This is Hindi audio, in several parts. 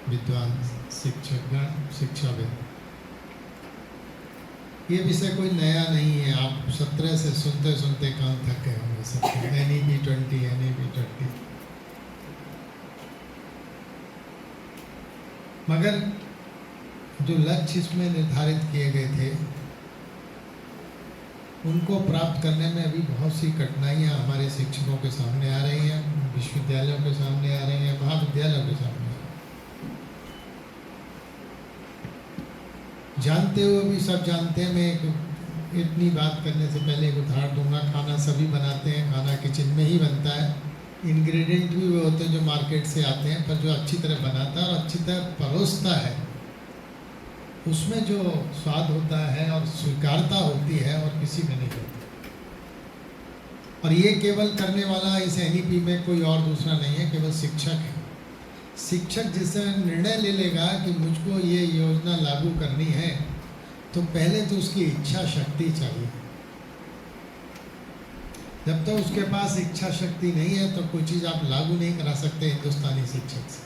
विद्वान शिक्षकगण, शिक्षाविद, ये विषय कोई नया नहीं है। आप 17 से सुनते सुनते कान थक गए होंगे सबके। NEP 20, NEP 20। मगर जो लक्ष्य इसमें निर्धारित किए गए थे उनको प्राप्त करने में अभी बहुत सी कठिनाइयाँ हमारे शिक्षकों के सामने आ रही हैं, विश्वविद्यालयों के सामने आ रही हैं, महाविद्यालयों के सामने। जानते हुए भी सब जानते हैं। मैं इतनी बात करने से पहले एक उदाहरण दूंगा। खाना सभी बनाते हैं, खाना किचन में ही बनता है। इंग्रेडिएंट भी वो होते हैं जो मार्केट से आते हैं, पर जो अच्छी तरह बनाता है और अच्छी तरह परोसता है उसमें जो स्वाद होता है और स्वीकारता होती है और किसी में नहीं होती। और ये केवल करने वाला इस NEP में कोई और दूसरा नहीं है, केवल शिक्षक है। शिक्षक जिससे निर्णय ले लेगा कि मुझको ये योजना लागू करनी है, तो पहले तो उसकी इच्छा शक्ति चाहिए। जब तक उसके पास इच्छा शक्ति नहीं है तो कोई चीज़ आप लागू नहीं करा सकते हिंदुस्तानी शिक्षक से।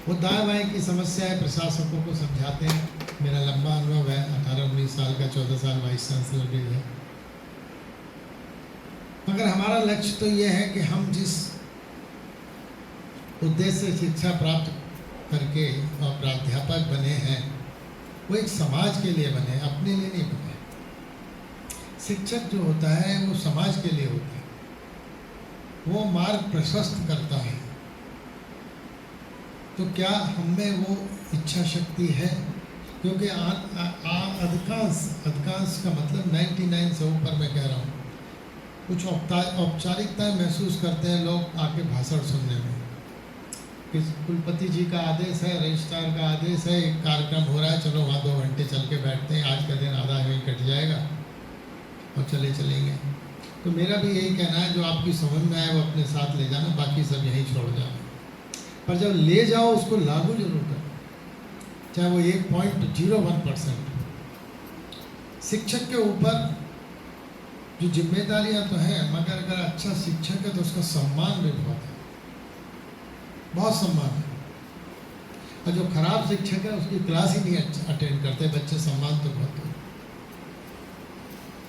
वो दाएं बाएं की समस्या है, प्रशासकों को समझाते हैं। मेरा लंबा अनुभव है, 18-19 साल का, 14 साल वाइस चांसलर भी है। मगर हमारा लक्ष्य तो ये है कि हम जिस उद्देश्य से शिक्षा प्राप्त करके और प्राध्यापक बने हैं वो एक समाज के लिए बने, अपने लिए नहीं बने। शिक्षक जो होता है वो समाज के लिए होता है, वो मार्ग प्रशस्त करता है। तो क्या हमें वो इच्छा शक्ति है? क्योंकि अधिकांश का मतलब 99 से ऊपर मैं कह रहा हूँ, कुछ औपचारिकताएं महसूस करते हैं लोग आके भाषण सुनने में। कुलपति जी का आदेश है, रजिस्ट्रार का आदेश है, एक कार्यक्रम हो रहा है, चलो वहाँ 2 घंटे चल के बैठते हैं, आज का दिन आधा वहीं कट जाएगा और चलेंगे। तो मेरा भी यही कहना है, जो आपकी समझ में आए वो अपने साथ ले जाना, बाकी सब यहीं छोड़ जाना। पर जब ले जाओ उसको लागू जरूर करो, चाहे वो 1.01%। शिक्षक के ऊपर जो जिम्मेदारियां तो हैं, मगर अगर अच्छा शिक्षक है तो उसका सम्मान भी बहुत है, बहुत सम्मान है। और जो खराब शिक्षक है उसकी क्लास ही नहीं अटेंड करते बच्चे, सम्मान तो बहुत है।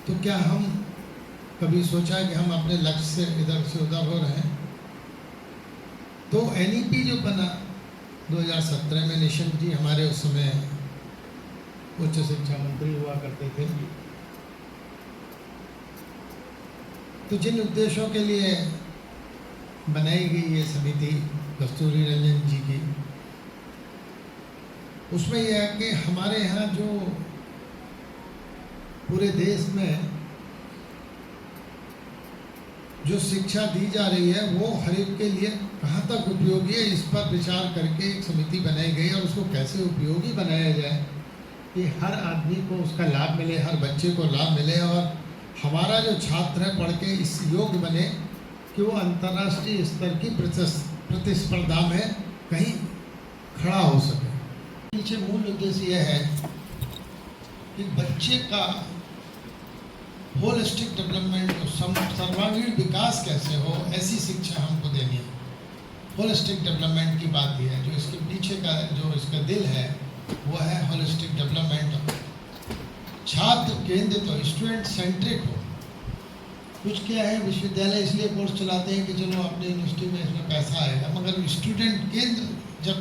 तो क्या हम कभी सोचा है कि हम अपने लक्ष्य से इधर से उधर हो रहे हैं? तो NEP जो बना 2017 में, निशंक जी हमारे उस समय उच्च शिक्षा मंत्री हुआ करते थे। तो जिन उद्देश्यों के लिए बनाई गई ये समिति कस्तूरी रंजन जी की, उसमें यह है कि हमारे यहाँ जो पूरे देश में जो शिक्षा दी जा रही है वो हर एक के लिए कहाँ तक उपयोगी है, इस पर विचार करके एक समिति बनाई गई। और उसको कैसे उपयोगी बनाया जाए कि हर आदमी को उसका लाभ मिले, हर बच्चे को लाभ मिले, और हमारा जो छात्र है पढ़ के इस योग्य बने कि वो अंतर्राष्ट्रीय स्तर की प्रतिस्पर्धा में कहीं खड़ा हो सके। पीछे मूल उद्देश्य यह है कि बच्चे का होलिस्टिक डेवलपमेंट, सर्वांगीण विकास कैसे हो, ऐसी शिक्षा हमको देनी है। होलिस्टिक डेवलपमेंट की बात यह है, जो इसके पीछे का जो इसका दिल है वो है होलिस्टिक डेवलपमेंट। छात्र केंद्रित हो, स्टूडेंट सेंट्रिक हो। कुछ क्या है, विश्वविद्यालय इसलिए कोर्स चलाते हैं कि चलो अपने यूनिवर्सिटी में इसमें पैसा आएगा, मगर स्टूडेंट केंद्र जब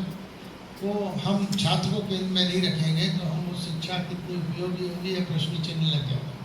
वो हम छात्र को केंद्र में नहीं रखेंगे तो हम वो शिक्षा कितनी उपयोगी होगी, ये प्रश्न चिन्ह लग जाएगा।